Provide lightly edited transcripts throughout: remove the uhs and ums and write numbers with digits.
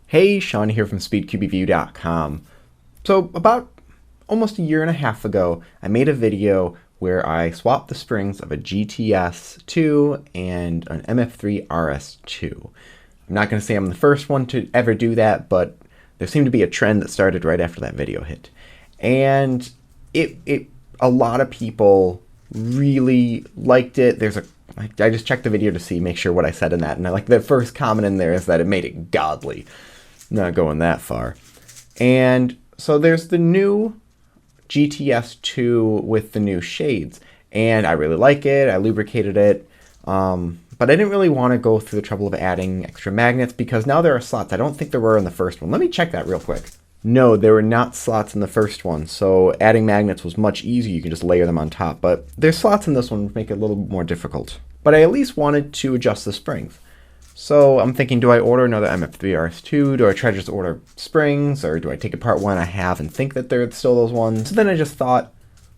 Hey, Sean here from SpeedQBview.com. So about almost a year and a half ago, I made a video where I swapped the springs of a GTS2 and an MF3 RS2. I'm not going to say I'm the first one to ever do that, but there seemed to be a trend that started right after that video hit. And a lot of people really liked it. I just checked the video to make sure what I said in that, and the first comment in there is that it made it godly. Not going that far. And so there's the new GTS2 with the new shades, and I really like it. I lubricated it, but I didn't really want to go through the trouble of adding extra magnets because now there are slots. I don't think there were in the first one. Let me check that real quick. No, there were not slots in the first one, so adding magnets was much easier. You can just layer them on top, but there's slots in this one which make it a little more difficult. But I at least wanted to adjust the springs. So I'm thinking, do I order another MF3 RS2? Do I try to just order springs? Or do I take apart one I have and think that they're still those ones? So then I just thought,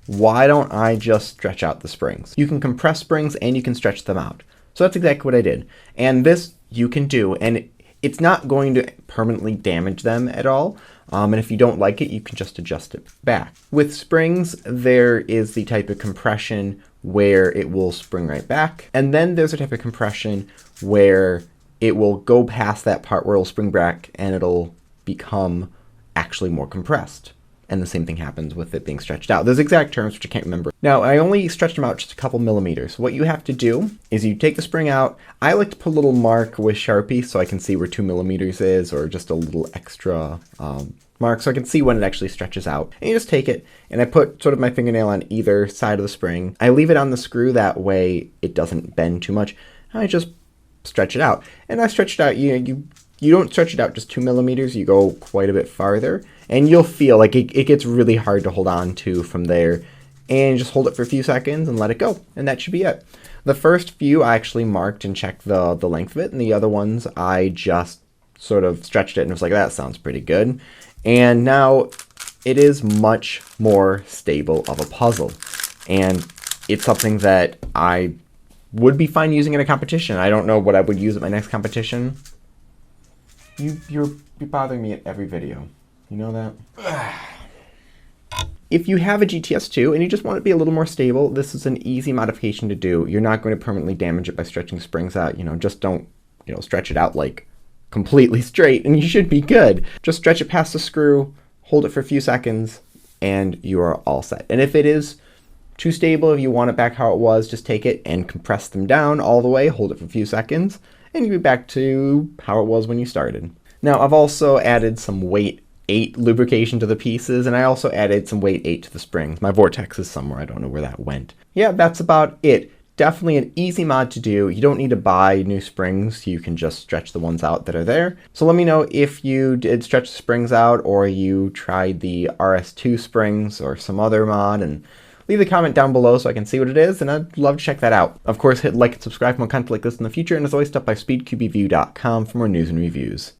why don't I just stretch out the springs? You can compress springs and you can stretch them out. So that's exactly what I did. And this you can do, and it's not going to permanently damage them at all. And if you don't like it, you can just adjust it back. With springs, there is the type of compression where it will spring right back. And then there's a type of compression where it will go past that part where it'll spring back and it'll become actually more compressed. And the same thing happens with it being stretched out. There's exact terms which I can't remember. Now, I only stretched them out just a couple millimeters. What you have to do is you take the spring out. I like to put a little mark with Sharpie so I can see where 2 millimeters is, or just a little extra mark so I can see when it actually stretches out. And you just take it, and I put sort of my fingernail on either side of the spring. I leave it on the screw, that way it doesn't bend too much. And I just stretch it out. And I stretch it out, you don't stretch it out just 2 millimeters, you go quite a bit farther. And you'll feel like it gets really hard to hold on to from there. And just hold it for a few seconds and let it go. And that should be it. The first few I actually marked and checked the length of it. And the other ones I just sort of stretched it and was like, that sounds pretty good. And now it is much more stable of a puzzle. And it's something that I would be fine using in a competition. I don't know what I would use at my next competition. You're bothering me at every video. You know that? If you have a GTS2 and you just want it to be a little more stable, this is an easy modification to do. You're not going to permanently damage it by stretching springs out. Just don't, stretch it out like completely straight and you should be good. Just stretch it past the screw, hold it for a few seconds, and you are all set. And if it is too stable, if you want it back how it was, just take it and compress them down all the way, hold it for a few seconds, and you'll be back to how it was when you started. Now, I've also added some weight 8 lubrication to the pieces, and I also added some weight 8 to the springs. My vortex is somewhere, I don't know where that went. Yeah, that's about it. Definitely an easy mod to do. You don't need to buy new springs. You can just stretch the ones out that are there. So let me know if you did stretch the springs out or you tried the RS2 springs or some other mod, and leave a comment down below so I can see what it is, and I'd love to check that out. Of course, hit like and subscribe for more content like this in the future, and as always, stop by SpeedQBview.com for more news and reviews.